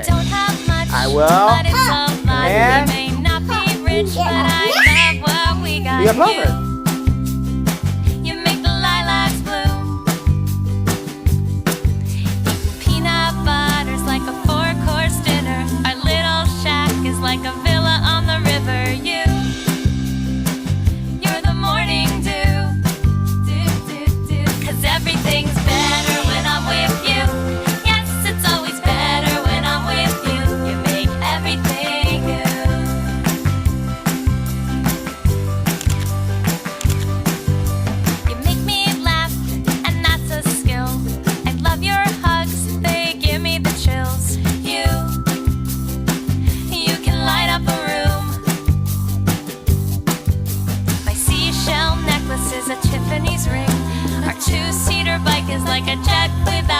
Don't have much, I will. but it's a lot. And- We may not be rich, but I love what we got. We got Plover. You make the lilacs bloom. Peanut butter's like a four-course dinner. Our little shack is like a villa on the river. You're the morning dew. Cause everything's better when I'm with you. Yes, it's always better when I'm with you. You make everything new. You make me laugh, and that's a skill. I love your hugs, they give me the chills. You can light up a room. My seashell necklace is a Tiffany's ring. Our two-seater bike is like a jet without